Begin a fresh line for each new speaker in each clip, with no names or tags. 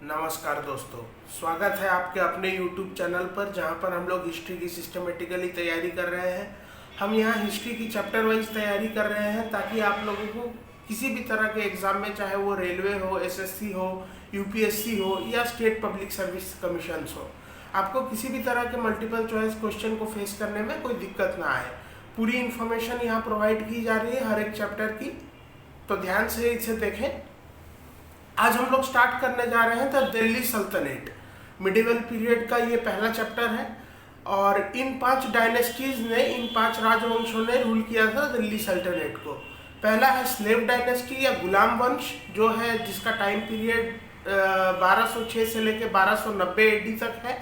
नमस्कार दोस्तों, स्वागत है आपके अपने YouTube चैनल पर जहां पर हम लोग हिस्ट्री की सिस्टमेटिकली तैयारी कर रहे हैं। हम यहां हिस्ट्री की चैप्टर वाइज तैयारी कर रहे हैं ताकि आप लोगों को किसी भी तरह के एग्जाम में, चाहे वो रेलवे हो, एसएससी हो, यूपीएससी हो या स्टेट पब्लिक सर्विस कमीशन हो, आपको किसी भी तरह के मल्टीपल चॉइस क्वेश्चन को फेस करने में कोई दिक्कत ना आए। पूरी इन्फॉर्मेशन यहाँ प्रोवाइड की जा रही है हर एक चैप्टर की, तो ध्यान से इसे देखें। आज हम लोग स्टार्ट करने जा रहे हैं द दिल्ली सल्तनत। मिडिवल पीरियड का ये पहला चैप्टर है और इन 5 डायनेस्टीज ने, इन 5 राजवंशों ने रूल किया था दिल्ली सल्तनत को। पहला है स्लेव डायनेस्टी या गुलाम वंश, जो है जिसका टाइम पीरियड 1206 से लेकर 1290 एडी तक है।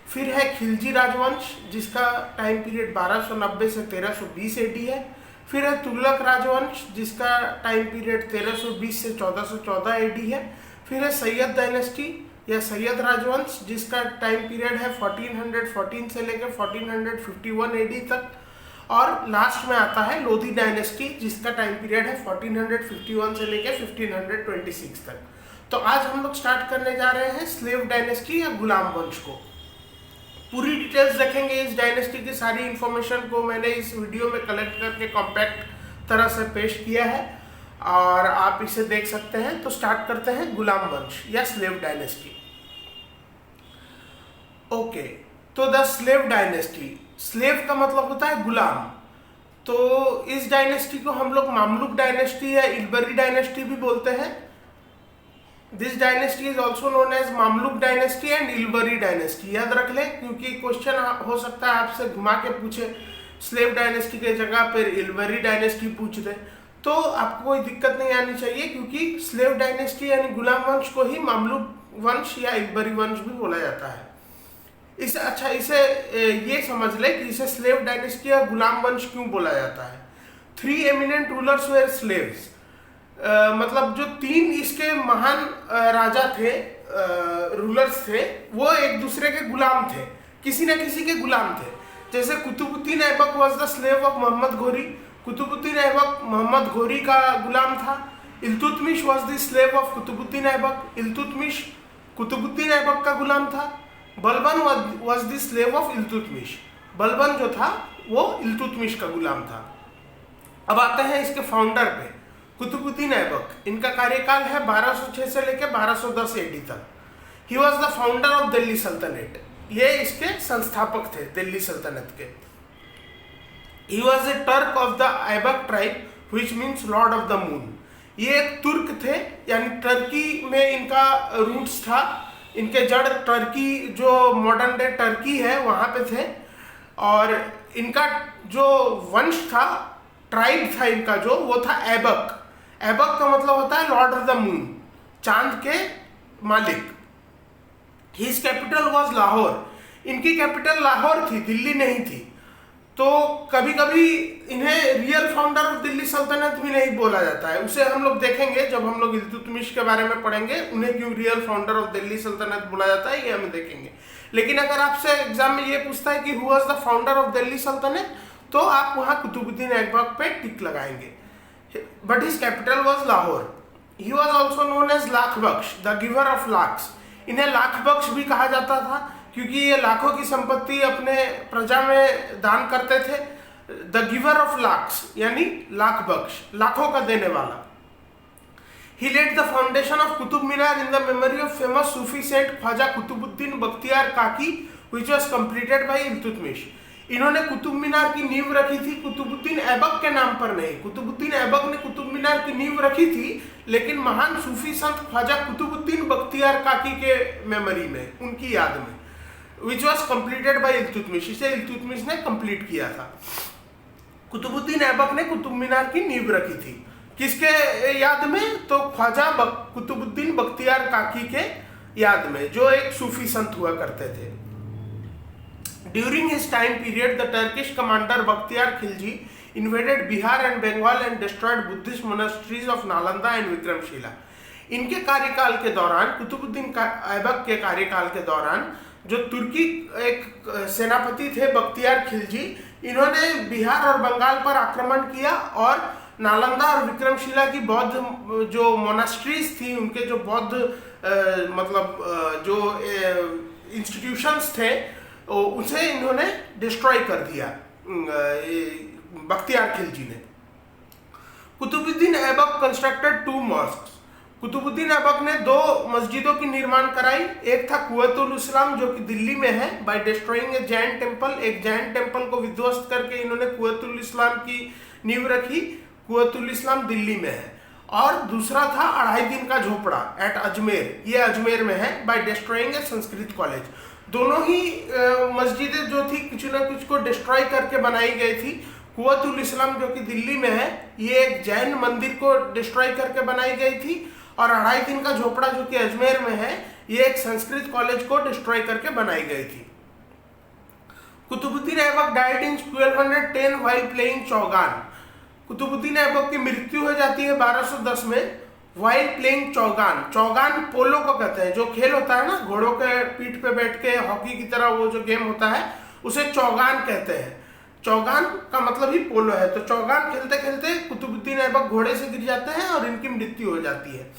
फिर है खिलजी राजवंश, जिसका टाइम पीरियड 1290 से 1320 एडी है। फिर है तुगलक राजवंश, जिसका टाइम पीरियड 1320 से 1414 एडी है। फिर है सैयद डायनेस्टी या सैयद राजवंश, जिसका टाइम पीरियड है 1414 से लेकर 1451 एडी तक। और लास्ट में आता है लोधी डायनेस्टी, जिसका टाइम पीरियड है 1451 से लेकर 1526 तक। तो आज हम लोग स्टार्ट करने जा रहे हैं स्लेव डायनेस्टी या गुलाम वंश को। पूरी डिटेल्स देखेंगे इस डायनेस्टी की। सारी इंफॉर्मेशन को मैंने इस वीडियो में कलेक्ट करके कॉम्पैक्ट तरह से पेश किया है और आप इसे देख सकते हैं। तो स्टार्ट करते हैं गुलाम वंश या स्लेव डायनेस्टी। ओके, तो द स्लेव डायनेस्टी, स्लेव का मतलब होता है गुलाम। तो इस डायनेस्टी को हम लोग मामलुक डायनेस्टी या इल्बरी डायनेस्टी भी बोलते हैं। This dynasty is also known as Mamluk dynasty and Ilbari dynasty. याद रख ले, क्योंकि क्वेश्चन हो सकता है आपसे घुमा के पूछे, स्लेव डायनेस्टी के जगह पर इल्बरी डायनेस्टी पूछ दे, तो आपको कोई दिक्कत नहीं आनी चाहिए, क्योंकि स्लेव डायनेस्टी यानी गुलाम वंश को ही मामलुक वंश या इल्बरी वंश भी बोला जाता है। इसे ये समझ ले कि इसे स्लेव डायनेस्टी या गुलाम वंश क्यों बोला जाता है। 3 एमिनेंट रूलर्स वेर स्लेव्स, मतलब जो 3 इसके महान राजा थे, रूलर्स थे, वो एक दूसरे के गुलाम थे, किसी न किसी के गुलाम थे। जैसे Qutubuddin Aibak was the slave of Mohammad Ghori, Qutubuddin Aibak Mohammad Ghori का गुलाम था। Iltutmish was the slave of Qutubuddin Aibak, Iltutmish Qutubuddin Aibak का गुलाम था। Balban was the slave of Iltutmish, Balban जो था वो इल्तुतमिश का गुलाम था। अब आते हैं इसके फाउंडर पे, कुतुबुद्दीन ऐबक। इनका कार्यकाल है 1206 से लेकर 1210 एडी तक। He was the founder of Delhi Sultanat, ये इसके संस्थापक थे दिल्ली सल्तनत के। He was a Turk of the Aibak tribe which means lord of the moon. ये एक तुर्क थे, यानी टर्की में इनका रूट्स था, इनके जड़ टर्की जो मॉडर्न डे टर्की है वहां पे थे। और इनका जो वंश था, ट्राइब था इनका जो, वो था ऐबक। ऐबक का मतलब होता है लॉर्ड ऑफ द मून, चांद के मालिक। हिज कैपिटल वॉज लाहौर, इनकी कैपिटल लाहौर थी, दिल्ली नहीं थी। तो कभी कभी इन्हें रियल फाउंडर ऑफ दिल्ली सल्तनत भी नहीं बोला जाता है, उसे हम लोग देखेंगे जब हम लोग इल्तुतमिश के बारे में पढ़ेंगे। उन्हें क्यों रियल फाउंडर ऑफ दिल्ली सल्तनत बोला जाता है ये हम देखेंगे। लेकिन अगर आपसे एग्जाम में ये पूछता है कि who was the founder of Delhi सल्तनत, तो आप वहां कुतुबुद्दीन ऐबक पे टिक लगाएंगे। But his capital was Lahore. He was also known as lakh Bakhsh, the giver of lakhs. इन्हें लाख बख्श भी कहा जाता था, क्योंकि ये लाखों की संपत्ति अपने प्रजा में दान करते थे। द गिवर ऑफ लाख्स यानी लाख बख्श, लाखों का देने वाला। He laid the foundation of Qutub Minar in the memory of famous Sufi saint Khwaja Qutubuddin Bakhtiyar काकी, which was completed by Iltutmish. इन्होंने कुतुब मीनार की नींव रखी थी, कुतुबुद्दीन ऐबक के नाम पर नहीं। कुतुबुद्दीन ऐबक ने कुतुब मीनार की नींव रखी थी, लेकिन महान सूफी संत ख्वाजा कुतुबुद्दीन बख्तियार काकी के मेमोरी में, उनकी याद में, which was completed by Iltutmish. इसे इल्तुतमिश ने कंप्लीट किया था। कुतुबुद्दीन ऐबक ने कुतुब मीनार की नींव रखी थी, किसके याद में? तो ख्वाजा कुतुबुद्दीन बख्तियार काकी के याद में, जो एक सूफी संत हुआ करते थे। During his time period, the Turkish commander Bakhtiar Khilji invaded Bihar and Bengal and destroyed Buddhist monasteries of Nalanda and Vikramshila. इनके कार्यकाल के दौरान, कुतुबुद्दीन ऐबक के कार्यकाल के दौरान, जो तुर्की एक सेनापति थे बख्तियार खिलजी, इन्होंने बिहार और बंगाल पर आक्रमण किया और नालंदा और विक्रमशिला की बौद्ध जो मोनास्ट्रीज थी, उनके जो बौद्ध मतलब जो इंस्टीट्यूशंस थे उसे इन्होंने डिस्ट्रॉय कर दिया बख्तियार खिलजी ने। Qutubuddin Aibak constructed 2 mosques. कुतुबुद्दीन ऐबक ने 2 मस्जिदों की निर्माण कराई। एक था कुव्वतुल इस्लाम जो कि दिल्ली में है, बाय डिस्ट्रॉइंग ए जैन टेम्पल। एक जैन टेम्पल को विध्वस्त करके इन्होंने कुव्वतुल इस्लाम की नींव रखी। कुव्वतुल इस्लाम दिल्ली में है। और दूसरा था 2.5 दिन का झोपड़ा एट अजमेर, ये अजमेर में है, बाय डिस्ट्रॉइंग ए संस्कृत कॉलेज। दोनों ही मस्जिदें जो थी कुछ ना कुछ को डिस्ट्रॉय करके बनाई गई थी। कुव्वतुल इस्लाम जो कि दिल्ली में है, ये एक जैन मंदिर को डिस्ट्रॉय करके बनाई गई थी, और 2.5 दिन का झोपड़ा जो कि अजमेर में है, ये एक संस्कृत कॉलेज को डिस्ट्रॉय करके बनाई गई थी। Qutubuddin Aibak died in 1210 while playing chaugan. Qutubuddin Aibak की मृत्यु हो जाती है 1210 में व्हाइल प्लेइंग चौगान। चौगान पोलो को कहते हैं, जो खेल होता है ना घोड़ों के पीठ पे बैठ के हॉकी की तरह वो जो गेम होता है उसे चौगान कहते हैं। चौगान का मतलब ही पोलो है। तो चौगान खेलते खेलते कुतुबुद्दीन ऐबक घोड़े से गिर जाते हैं और इनकी मृत्यु हो जाती है।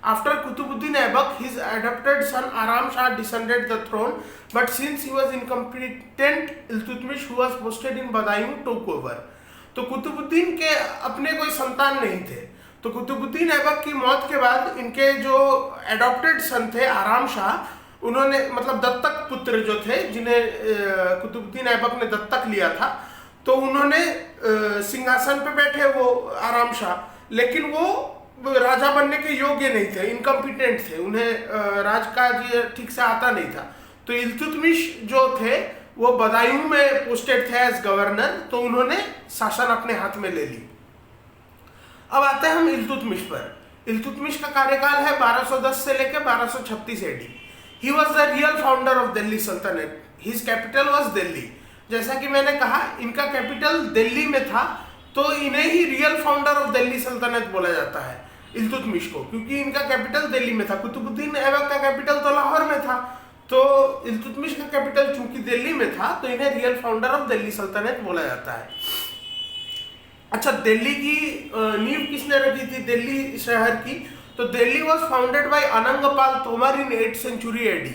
After Qutubuddin Aibak his adopted son Aram Shah descended the throne, but since he was incompetent Iltutmish who was posted in Badaun took over. तो कुतुबुद्दीन के अपने कोई संतान नहीं थे, तो कुतुबुद्दीन ऐबक की मौत के बाद इनके जो एडॉप्टेड सन थे आराम शाह, उन्होंने मतलब दत्तक पुत्र जो थे जिन्हें कुतुबुद्दीन ऐबक ने दत्तक लिया था, तो उन्होंने सिंहासन पे बैठे वो आराम शाह, लेकिन वो राजा बनने के योग्य नहीं थे, इनकम्पिटेंट थे, उन्हें राजकाज ठीक से आता नहीं था। तो इल्तुतमिश जो थे वो बदायूं में पोस्टेड थे एज गवर्नर, तो उन्होंने शासन अपने हाथ में ले ली। अब आते हैं हम इल्तुतमिश पर। इल्तुतमिश का कार्यकाल है 1210 से लेकर 1236 AD। He was the real founder of Delhi sultanate. His capital was Delhi. जैसा कि मैंने कहा इनका कैपिटल दिल्ली में था, तो इन्हें ही रियल फाउंडर ऑफ दिल्ली सल्तनत बोला जाता है इल्तुतमिश को, क्योंकि इनका कैपिटल दिल्ली में था। कुतुबुद्दीन ऐबक का कैपिटल तो लाहौर में था, तो इल्तुतमिश का कैपिटल चूंकि दिल्ली में था तो इन्हें रियल फाउंडर ऑफ दिल्ली सल्तनत बोला जाता है। अच्छा, दिल्ली की नींव किसने रखी थी दिल्ली शहर की? तो Delhi was founded by Anangpal Tomar in 8th century AD।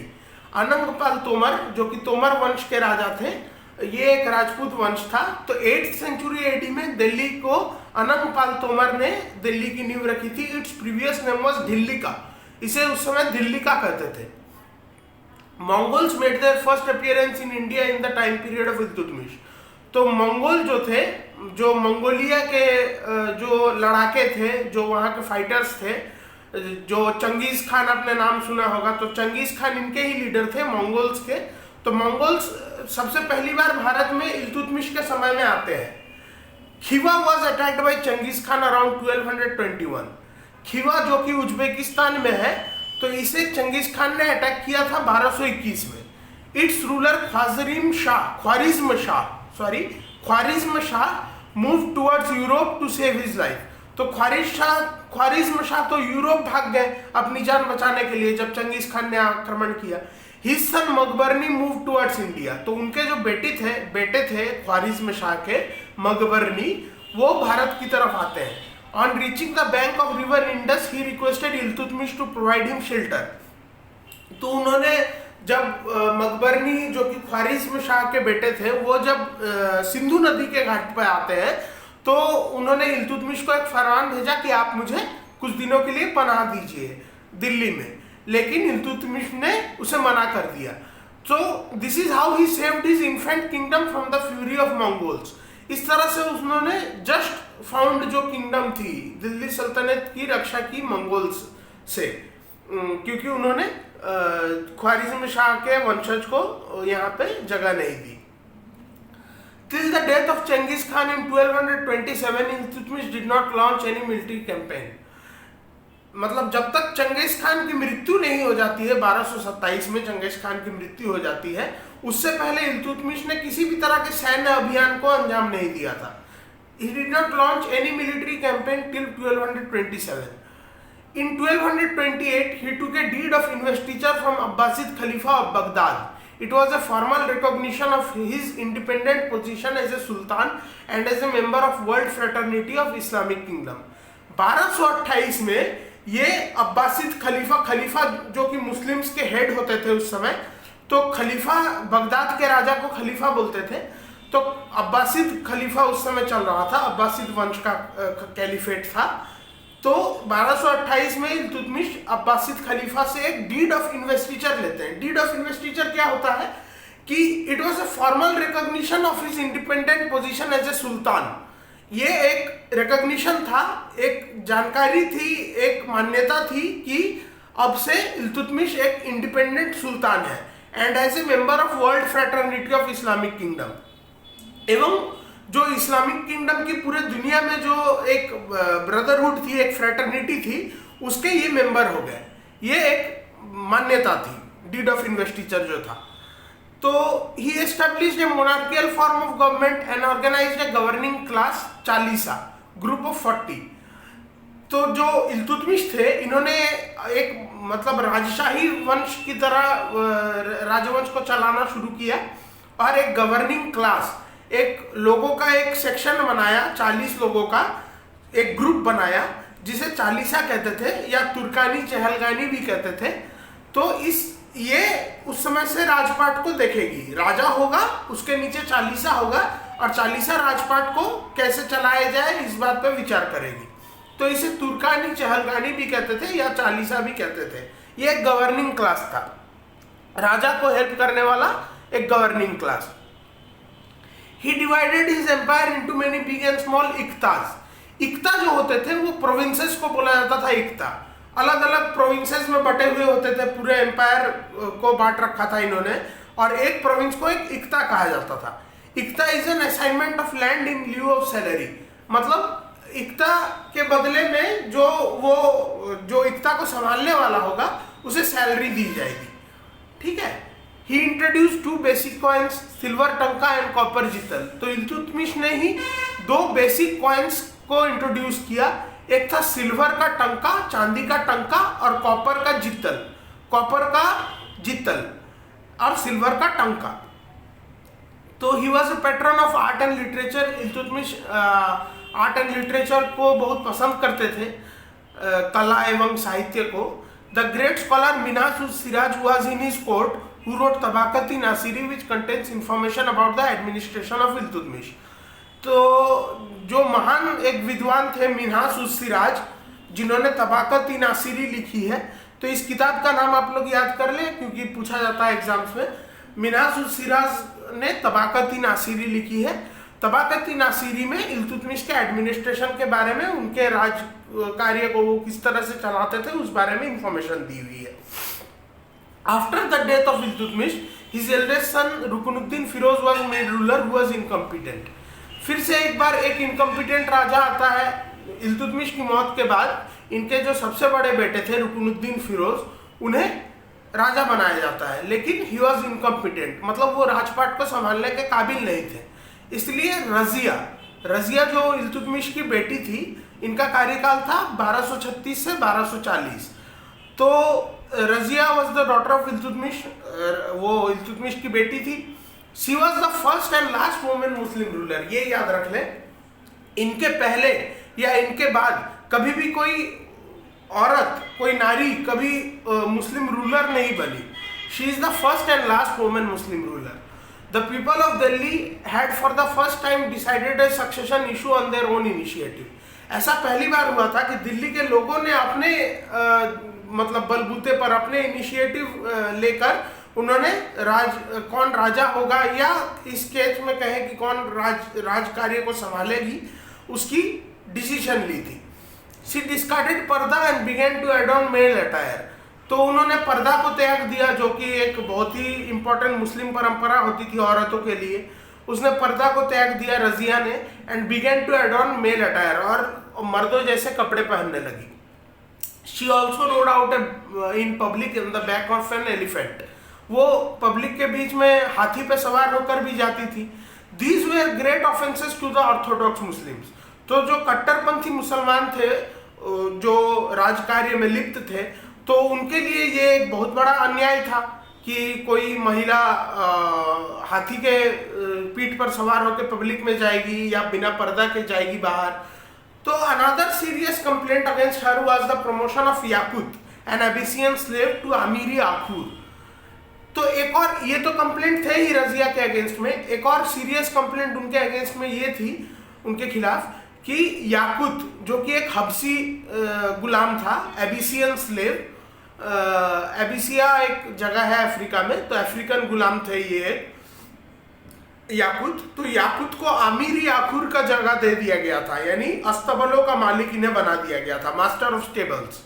Anangpal Tomar जो कि तोमर वंश के राजा थे, ये एक राजपूत वंश था। तो 8th century AD में दिल्ली को अनंगपाल तोमर ने दिल्ली की नींव रखी थी। Its previous name was Dhillika, इसे उस समय दिल्ली का कहते थे। Mongols made their first appearance in India in the time period of Iltutmish. तो मंगोल जो थे, जो मंगोलिया के जो लड़ाके थे, जो वहाँ के फाइटर्स थे, जो चंगेज खान आपने नाम सुना होगा, तो चंगेज खान इनके ही लीडर थे मंगोल्स के। तो मंगोल्स सबसे पहली बार भारत में इल्तुतमिश के समय में आते हैं। Khiva was attacked by Genghis Khan around 1221। Khiva जो कि उज्बेकिस्तान में है, तो इसे चंगेज खान ने अटैक किया था 1221 में। Its ruler Khwarizm Shah move towards Europe to save his life. तो ख्वारिज्म शाह तो यूरोप भाग गए अपनी जान बचाने के लिए जब चंगेज खान ने आक्रमण किया। हिज सन मकबरनी मूव टुवर्ड्स इंडिया। तो उनके जो बेटे थे ख्वारिज्म शाह के, मकबरनी, वो भारत की तरफ आते हैं। On reaching the bank of river Indus he requested Iltutmish to provide him shelter. तो उन्होंने जब मकबरनी जो कि ख्वारिज्म शाह के बेटे थे, वो जब सिंधु नदी के घाट पर आते हैं, तो उन्होंने इल्तुतमिश को एक फरमान भेजा कि आप मुझे कुछ दिनों के लिए पनाह दीजिए दिल्ली में, लेकिन इल्तुतमिश ने उसे मना कर दिया। तो this is how he saved his infant kingdom from the fury of Mongols. इस तरह से उन्होंने जस्ट फाउंड जो किंगडम थी दिल्ली सल्तनत की रक्षा की मंगोल्स से, क्योंकि उन्होंने ख्वारिज्म शाह के वंशज को यहाँ पे जगह नहीं दी। Till the death of Genghis Khan in 1227, Iltutmish did not launch any military campaign. मतलब जब तक चंगेज खान की मृत्यु नहीं हो जाती है, 1227 में चंगेज खान की मृत्यु हो जाती है, उससे पहले इल्तुतमिश ने किसी भी तरह के सैन्य अभियान को अंजाम नहीं दिया था। He did not launch any military campaign till 1227. In 1228, he took a deed of investiture from Abbasid Khalifa of Baghdad. It was a formal recognition of his independent position as a sultan and as a member of World Fraternity of Islamic Kingdom. 1228 में ये Abbasid खलीफा जो कि Muslims के head होते थे उस समय, तो खलीफा, बगदाद के राजा को खलीफा बोलते थे। तो अब्बासिद खलीफा उस समय चल रहा था, अब्बासिद वंश का कैलिफेट था। तो 1228 में इल्तुतमिश अब्बासिद खलीफा से एक डीड ऑफ इन्वेस्टिचर लेते हैं। डीड ऑफ इन्वेस्टिचर क्या होता है कि it was a formal recognition of his independent position as a sultan. ये एक रिकॉग्निशन था, एक जानकारी थी, एक मान्यता थी कि अब से इल्तुतमिश एक इंडिपेंडेंट सुल्तान है, and as a member of world fraternity of Islamic kingdom. एवं जो इस्लामिक किंगडम की पूरे दुनिया में जो एक ब्रदरहुड थी, एक फ्रेटर्निटी थी, उसके ये मेंबर हो गए। ये एक मान्यता थी डीड ऑफ इन्वेस्टिचर जो था। तो he established a monarchial form of government and organised a governing class Chalisa, group of 40। तो जो इल्तुतमिश थे, इन्होंने एक मतलब राजशाही वंश की तरह राजवंश को चलाना शुरू किया, और एक गवर्निंग क्लास, एक लोगों का एक सेक्शन बनाया, 40 लोगों का एक ग्रुप बनाया, जिसे चालीसा कहते थे या तुर्कानी चहलगानी भी कहते थे। तो ये उस समय से राजपाट को देखेगी, राजा होगा, उसके नीचे चालीसा होगा, और चालीसा राजपाट को कैसे चलाया जाए इस बात पर विचार करेगी। तो इसे तुर्कानी चहलगानी भी कहते थे या चालीसा भी कहते थे। ये एक गवर्निंग क्लास था, राजा को हेल्प करने वाला एक governing class. He divided his empire into many big and small इक्ताज। इक्ता जो होते थे वो प्रोविंसेस को बोला जाता था इक्ता। अलग अलग प्रोविंसेस में बटे हुए होते थे, पूरे एम्पायर को बांट रखा था इन्होंने, और एक प्रोविंस को एक इक्ता कहा जाता था। Iqta is an assignment of land in lieu of salary, मतलब इक्ता के बदले में जो इक्ता को संभालने वाला होगा उसे सैलरी दी जाएगी। ठीक है। He introduced two basic coins, silver टंका एंड कॉपर जितल। तो इल्तुतमिश ने ही 2 बेसिक कॉइन्स को इंट्रोड्यूस किया, एक था सिल्वर का टंका, चांदी का टंका, और कॉपर का जितल, कॉपर का जितल और सिल्वर का टंका। तो he was a patron of art and literature. Iltutmish art and literature को बहुत पसंद करते थे, कला एवं साहित्य को। The great scholar Minhaj us Siraj was in his court who wrote Tabaqat-i-Nasiri which contains information about the administration of Iltutmish। तो जो महान एक विद्वान थे मिन्हाज-उस-सिराज, जिन्होंने तबाकत-इ-नासिरी लिखी है। तो इस किताब का नाम आप लोग याद कर लें, क्योंकि पूछा जाता है एग्जाम्स में। मिन्हाज-उस-सिराज ने तबाकत-इ-नासिरी लिखी है। तबाकत-इ-नासिरी में इल्तुतमिश के एडमिनिस्ट्रेशन के बारे में, उनके राज कार्य को वो किस तरह से चलाते थे उस बारे में इंफॉर्मेशन दी हुई है। After the death of Iltutmish, his eldest son Rukunuddin Firoz was made ruler who was incompetent। फिर से एक बार एक इनकम्पिटेंट राजा आता है इल्तुतमिश की मौत के बाद। इनके जो सबसे बड़े बेटे थे रुकुनुद्दीन फिरोज, उन्हें राजा बनाया जाता है, लेकिन ही वॉज इनकम्पिटेंट, मतलब वो राजपाट को संभालने के काबिल नहीं थे। इसलिए रजिया जो इल्तुतमिश की बेटी थी, इनका कार्यकाल था 1236 से 1240। तो Razia was the daughter of Iltutmish, वो इल्तुतमिश की बेटी थी। She was the first and last women Muslim ruler. ये याद रख लें, इनके पहले या इनके बाद कभी भी कोई औरत, कोई नारी कभी मुस्लिम रूलर नहीं बनी। She is the first and last women Muslim ruler. The people of Delhi had for the first time decided A succession issue on their own initiative. ऐसा पहली बार हुआ था कि दिल्ली के लोगों ने अपने मतलब बलबूते पर, अपने इनिशिएटिव लेकर उन्होंने कौन राजा होगा, या इस केस में कहें कि कौन राज कार्य को संभालेगी, उसकी डिसीजन ली थी। She discarded purdah and began to adorn male attire. तो उन्होंने पर्दा को त्याग दिया, जो कि एक बहुत ही इंपॉर्टेंट मुस्लिम परंपरा होती थी औरतों के लिए। उसने पर्दा को त्याग दिया रजिया ने, and began to adorn male attire, और मर्दों जैसे कपड़े पहनने लगी। She also rode out in public on the back of an elephant। वो पब्लिक के बीच में हाथी पे सवार होकर भी जाती थी। These were great offenses to the orthodox Muslims। तो जो कट्टरपंथी मुसलमान थे, जो राजकार्य में लिप्त थे, तो उनके लिए ये एक बहुत बड़ा अन्याय था कि कोई महिला हाथी के पीठ पर सवार होकर पब्लिक में जाएगी या बिना पर्दा के जाएगी बाहर। तो another serious complaint against her was the promotion of Yakut, an Abyssinian slave, to Amiri Akhur. तो एक और, ये तो कंप्लेंट थे ही रजिया के अगेंस्ट में, एक और सीरियस कंप्लेंट उनके अगेंस्ट में ये थी उनके खिलाफ कि याकूत जो कि एक हबसी गुलाम था, एबिसियन स्लेव, एबिसिया एक जगह है अफ्रीका में, तो अफ्रीकन गुलाम थे ये याकूत। तो याकूत को अमीरी आखूर का जगह दे दिया गया था, यानी अस्तबलों का मालिक इन्हें बना दिया गया था, मास्टर ऑफ स्टेबल्स।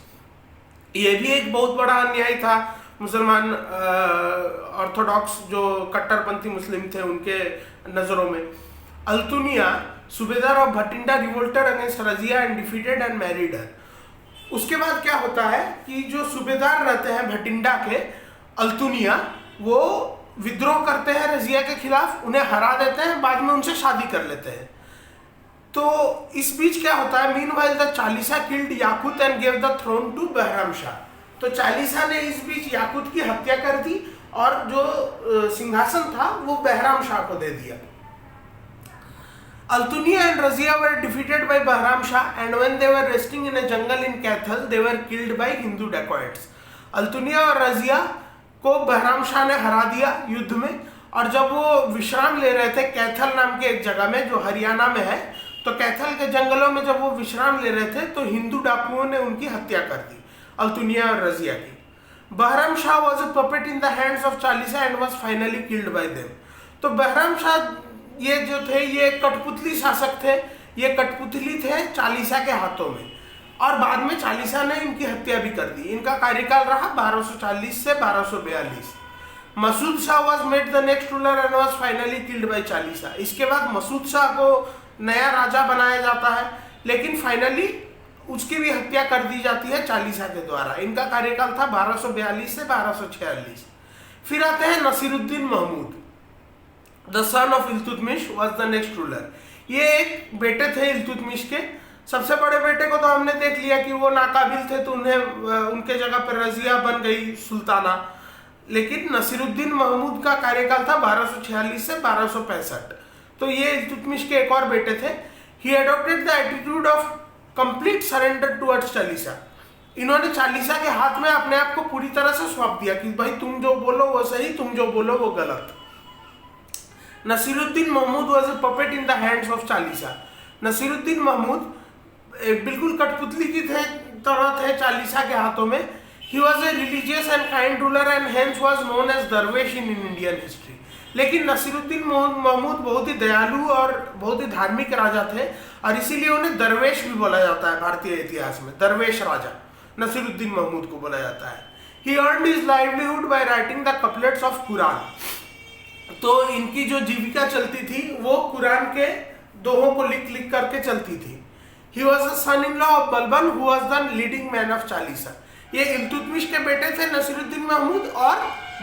ये भी एक बहुत बड़ा अन्याय था मुसलमान ऑर्थोडॉक्स जो कट्टरपंथी मुस्लिम थे उनके नजरों में। अल्तुनिया सूबेदार of Bathinda revolted against Razia and defeated and married हर। उसके बाद क्या होता है कि जो सूबेदार रहते हैं भटिंडा के, अल्तुनिया, वो विद्रोह करते हैं रजिया के खिलाफ, उन्हें हरा देते हैं, बाद में उनसे शादी कर लेते हैं। तो इस बीच क्या होता है, meanwhile the Chalisa killed Yakut and gave the throne to Bahram Shah. तो चालीसा ने इस बीच याकूत की हत्या कर दी और जो सिंहासन था वो बहराम शाह को दे दिया। Altunia and Razia were defeated by Bahram Shah, and when they were resting in a jungle in Kaithal, they were killed by Hindu dacoits. Altunia और रजिया को बहराम शाह ने हरा दिया युद्ध में, और जब वो विश्राम ले रहे थे कैथल नाम के एक जगह में जो हरियाणा में है, तो कैथल के जंगलों में जब वो विश्राम ले रहे थे तो हिंदू डाकुओं ने उनकी हत्या कर दी, अल्तुनिया और रजिया की। Bahram Shah was a puppet in the hands of Chalisa and was finally killed by them. तो बहराम शाह ये जो थे ये कठपुतली शासक थे, ये कठपुतली थे चालीसा के हाथों में, और बाद में चालीसा ने इनकी हत्या भी कर दी। इनका कार्यकाल रहा 1240 से 1242। Masud Shah was made the next ruler and was finally killed by Chalisa. इसके बाद मसूद शाह को नया राजा बनाया जाता है, लेकिन फाइनली उसकी भी हत्या कर दी जाती है चालीसा के द्वारा। इनका कार्यकाल था 1242 से 1246। फिर आते हैं Nasiruddin Mahmud, the son of Iltutmish was the next ruler. ये एक बेटे थे इल्तुतमिश के। सबसे बड़े बेटे को तो हमने देख लिया कि वो नाकाबिल थे, तो उन्हें उनके जगह पर रजिया बन गई सुल्ताना। लेकिन नसीरुद्दीन महमूद का कार्यकाल था 1246 से 1265। तो ये इल्तुतमिश के एक और बेटे थे। He adopted the attitude of complete surrender towards Chalisa. इन्होंने चालीसा के हाथ में अपने आप को पूरी तरह से सौंप दिया कि भाई तुम जो बोलो वो सही, तुम जो बोलो वो गलत। Nasiruddin Mahmud was a puppet in the hands of Chalisa. Nasiruddin Mahmud बिल्कुल कठपुतली की तरह थे चालीसा के हाथों में। He was a religious and kind ruler and hence was known as darvesh in Indian history. लेकिन नसीरुद्दीन महमूद बहुत ही दयालु और बहुत ही धार्मिक राजा थे, और इसीलिए उन्हें दरवेश भी बोला जाता है भारतीय इतिहास में। दरवेश राजा नसीरुद्दीन महमूद को बोला जाता है। He earned his livelihood by writing the couplets of Quran. तो इनकी जो जीविका चलती थी वो कुरान के दोहों को लिख लिख करके चलती थी। He was the son in law of Balban who was the leading man of Chalisa. ये इल्तुतमिश के बेटे थे नसीरुद्दीन महमूद, और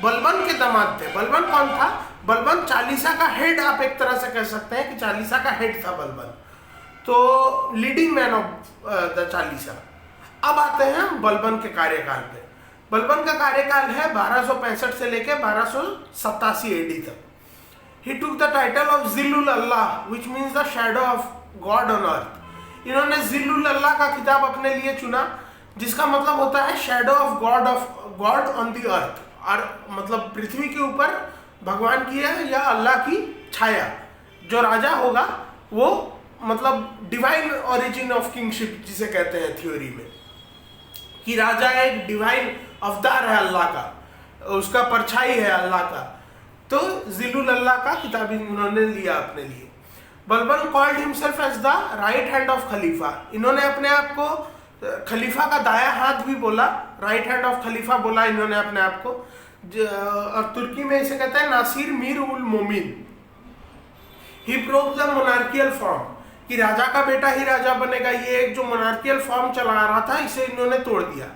बलबन के दामाद थे। बलबन कौन था? बलबन चालीसा का हेड, आप एक तरह से कह सकते हैं कि चालीसा का हेड था बलबन, तो leading man of the Chalisa. अब आते हैं बलबन के कार्यकाल पे। बलबन का कार्यकाल है 1265 से लेकर 1287 एडी तक। He took the title of Zillul Allah, which means the shadow of God on earth. इन्होंने जिल्लुल अल्लाह का खिताब अपने लिए चुना, जिसका मतलब होता है shadow of God on the earth, और मतलब पृथ्वी के ऊपर भगवान की है या अल्लाह की छाया। जो राजा होगा वो मतलब डिवाइन ओरिजिन ऑफ किंगशिप जिसे कहते हैं थ्योरी में, कि राजा एक डिवाइन अवतार है अल्लाह का, उसका परछाई है अल्लाह का। तो जिल्लुल अल्लाह का किताब उन्होंने लिया अपने लिए। Balban called himself as the right hand of Khalifa. इन्होंने अपने आप को खलीफा का दाया हाथ भी बोला, राइट हैंड ऑफ खलीफा बोला इन्होंने अपने आप को। और तुर्की में इसे कहते हैं नासिर मीर उल मोमिन। ही प्रोव द मोनार्कियल फॉर्म, कि राजा का बेटा ही राजा बनेगा, ये एक जो मोनार्कियल फॉर्म चला रहा था इसे इन्होंने तोड़ दिया।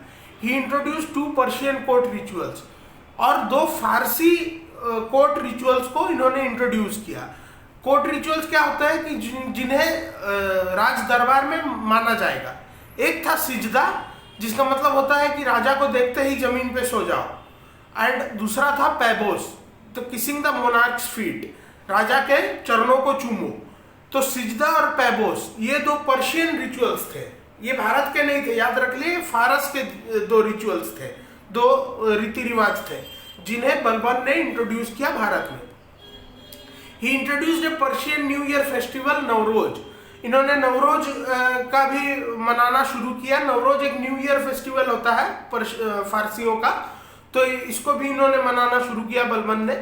ही इंट्रोड्यूस 2 पर्शियन कोर्ट रिचुअल्स, और 2 फारसी कोर्ट रिचुअल्स को इन्होंने इंट्रोड्यूस किया। कोर्ट रिचुअल्स क्या होता है कि जिन्हें राज दरबार में माना जाएगा। एक था सिजदा, जिसका मतलब होता है कि राजा को देखते ही जमीन पे सो जाओ, एंड दूसरा था पैबोस, तो किसिंग द मोनार्क्स फीट, राजा के चरणों को चूमो। तो सिजदा और पैबोस ये दो पर्शियन रिचुअल्स थे, ये भारत के नहीं थे, याद रख लिए, फारस के दो रिचुअल्स थे, दो रीति रिवाज थे जिन्हें बलबन ने इंट्रोड्यूस किया भारत में। He introduced a Persian new year festival Navroz, इन्होंने नवरोज का भी मनाना शुरू किया। नवरोज एक न्यू ईयर फेस्टिवल होता है फारसियों का, तो इसको भी इन्होंने मनाना शुरू किया बलबन ने।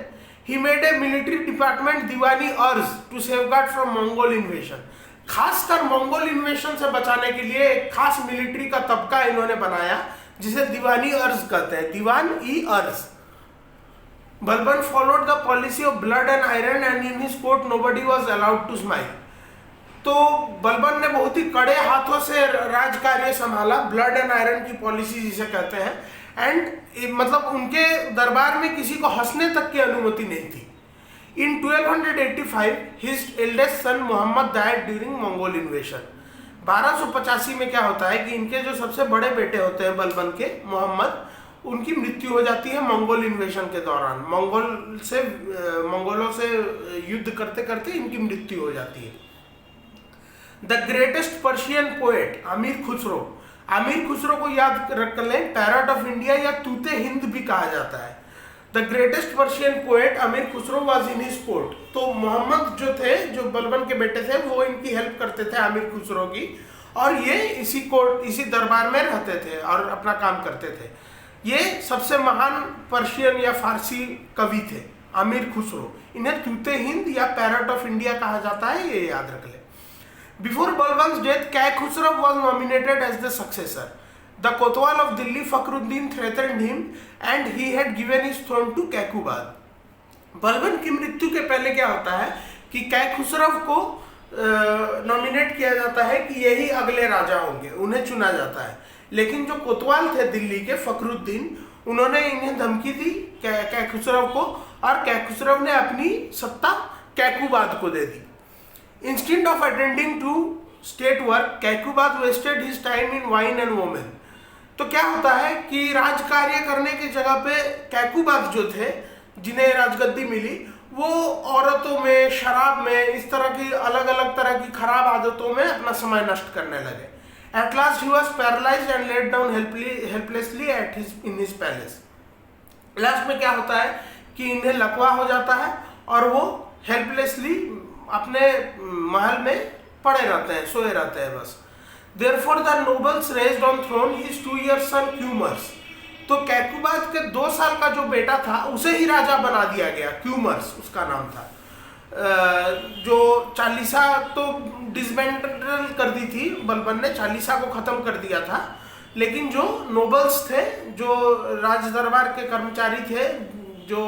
He made a military department Diwani Arz to safeguard from Mongol invasion, खासकर मंगोल इन्वेशन से बचाने के लिए एक खास मिलिट्री का तबका इन्होंने बनाया जिसे दीवानी अर्ज कहते हैं, Diwan e Arz. Balban followed the policy of blood and iron and in his court nobody was allowed to smile. तो बलबन ने बहुत ही कड़े हाथों से राज कार्य संभाला, ब्लड एंड आयरन की पॉलिसी जिसे कहते हैं, एंड मतलब उनके दरबार में किसी को हंसने तक की अनुमति नहीं थी। In 1285 his eldest son Mohammad died during Mongol invasion. 1285 में क्या होता है कि इनके जो सबसे बड़े बेटे होते हैं बलबन के, मोहम्मद, उनकी मृत्यु हो जाती है मंगोल इन्वेशन के दौरान। मंगोलों से युद्ध करते करते इनकी मृत्यु हो जाती है। द ग्रेटेस्ट पर्शियन पोएट अमीर खुसरो, अमीर खुसरो को याद रख लें, पैरट ऑफ इंडिया या तूते हिंद भी कहा जाता है। द ग्रेटेस्ट पर्शियन पोएट अमीर Khusro was in his court. तो मोहम्मद जो थे, जो बलबन के बेटे थे, वो इनकी हेल्प करते थे अमीर खुसरो की, और ये इसी कोर्ट, इसी दरबार में रहते थे और अपना काम करते थे। ये सबसे महान पर्शियन या फारसी कवि थे अमीर खुसरो। इन्हें तूते हिंद या पैरट ऑफ इंडिया कहा जाता है, ये याद रख लें। Before Balban's death, Kai-Khusraw was nominated as the successor. The Kotwal of Delhi Fakhruddin threatened him and he had given his throne to Kaikubad. Balban की मृत्यु के पहले क्या होता है कि Kai-Khusraw को नॉमिनेट किया जाता है कि यही अगले राजा होंगे, उन्हें चुना जाता है। लेकिन जो कोतवाल थे दिल्ली के फखरुद्दीन, उन्होंने इन्हें धमकी दी Kai-Khusraw को, और Kai-Khusraw ने अपनी सत्ता Kaikubad को दे दी। Instead of attending to state work, Kaikubad wasted his time in wine and women. तो क्या होता है कि राज कार्य करने की जगह पे Kaikubad जो थे, जिन्हें राजगद्दी मिली, वो औरतों में, शराब में, इस तरह की अलग अलग तरह की खराब आदतों में अपना समय नष्ट करने लगे। At last he was paralyzed and laid down helplessly in his palace. Last में क्या होता है कि इन्हें लकवा हो जाता है और वो हेल्पलेसली अपने महल में पड़े रहते हैं, सोए रहते हैं बस। Therefore the nobles raised on throne his 2-year son Qumars. तो Kaikubad के 2 साल का जो बेटा था उसे ही राजा बना दिया गया, क्यूमर्स उसका नाम था। जो चालीसा तो डिसमेंटल कर दी थी बलबन ने, चालीसा को खत्म कर दिया था, लेकिन जो नोबल्स थे, जो राज दरबार के कर्मचारी थे, जो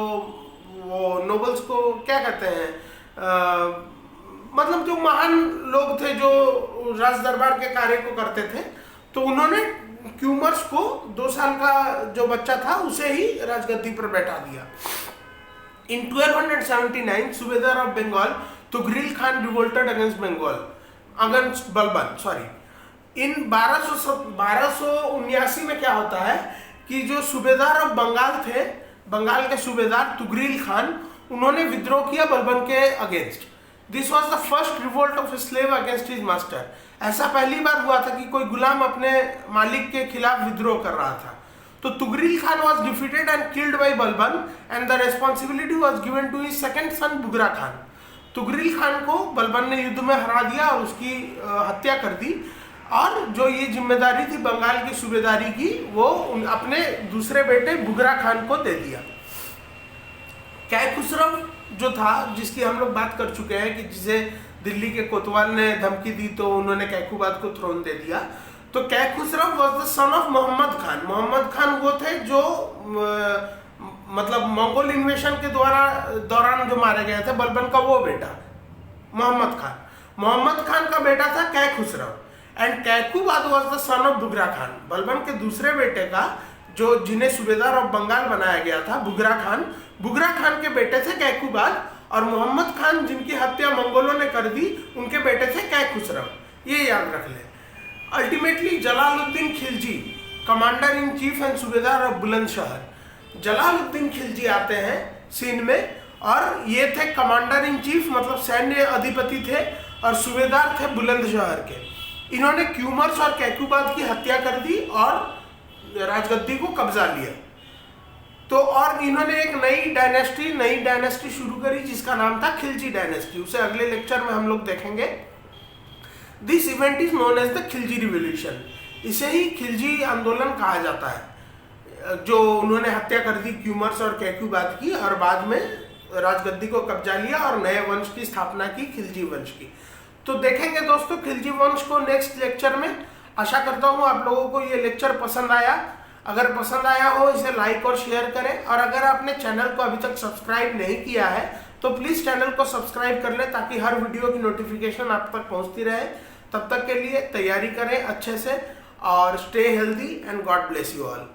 वो नोबल्स को क्या कहते हैं, मतलब जो महान लोग थे जो राज दरबार के कार्य को करते थे, तो उन्होंने क्यूमर्स को 2 साल का जो बच्चा था उसे ही राजगद्दी पर बैठा दिया। In 1279 subedar of Bengal Tughril Khan revolted against Balban. In 1279 में क्या होता है कि जो सूबेदार ऑफ बंगाल थे, बंगाल के सूबेदार तुगरिल खान, उन्होंने विद्रोह किया बलबन के against. This was the first revolt of a slave against his master. ऐसा पहली बार हुआ था कि कोई गुलाम अपने मालिक के खिलाफ विद्रोह कर रहा था। तो Tughril Khan was defeated and killed by Balban and the responsibility was given to his second son Bughra Khan. Tughril Khan को बलबन ने युद्ध में हरा दिया और उसकी हत्या कर दी, और जो ये जिम्मेदारी थी बंगाल की सूबेदारी की, वो अपने दूसरे बेटे बुगरा खान को दे दिया। Kai-Khusraw जो था, जिसकी हम लोग बात कर चुके हैं कि जिसे दिल्ली के कोतवाल ने धमकी दी तो उन्होंने Kaikubad को थ्रोन दे दिया। तो Kai-Khusraw was the son of Mohammad Khan. Mohammad Khan वो थे जो मतलब मंगोल इन्वेशन के दौरान जो मारे गए थे, बलबन का वो बेटा मोहम्मद खान। मोहम्मद खान का बेटा था Kai-Khusraw and Kaikubad was the son of Bughra Khan. Balban के दूसरे बेटे का, जो जिन्हें सूबेदार ऑफ बंगाल बनाया गया था, बुगरा खान, बुगरा खान के बेटे थे Kaikubad, और मोहम्मद खान जिनकी हत्या मंगोलों ने कर दी, उनके बेटे थे Kai-Khusraw। ये याद रख लें। Ultimately Jalaluddin Khilji, commander in cheap and सूबेदार ऑफ बुलंदशहर, जलालुद्दीन खिलजी आते हैं सिंध में, और ये थे कमांडर इन चीफ, मतलब सैन्य अधिपति थे, और सूबेदार थे बुलंदशहर के। इन्होंने क्यूमर्स और कैक्यूबाद की हत्या कर दी और राजगद्दी को कब्जा लिया। तो और इन्होंने एक नई डायनेस्टी शुरू करी जिसका नाम था खिलजी डायनेस्टी। उसे अगले लेक्चर में हम लोग देखेंगे। This event is known as the Khilji revolution. इसे ही खिलजी आंदोलन कहा जाता है, जो उन्होंने हत्या कर दी क्यूमर्स और कैक्यूबाद की और बाद में राजगद्दी को कब्जा लिया और नए वंश की स्थापना की, खिलजी वंश की। तो देखेंगे दोस्तों खिलजी वंश को नेक्स्ट लेक्चर में। आशा करता हूँ आप लोगों को ये लेक्चर पसंद आया। अगर पसंद आया हो इसे लाइक और शेयर करें, और अगर आपने चैनल को अभी तक सब्सक्राइब नहीं किया है तो प्लीज़ चैनल को सब्सक्राइब कर लें ताकि हर वीडियो की नोटिफिकेशन आप तक पहुंचती रहे। तब तक के लिए तैयारी करें अच्छे से और stay healthy and God bless you all.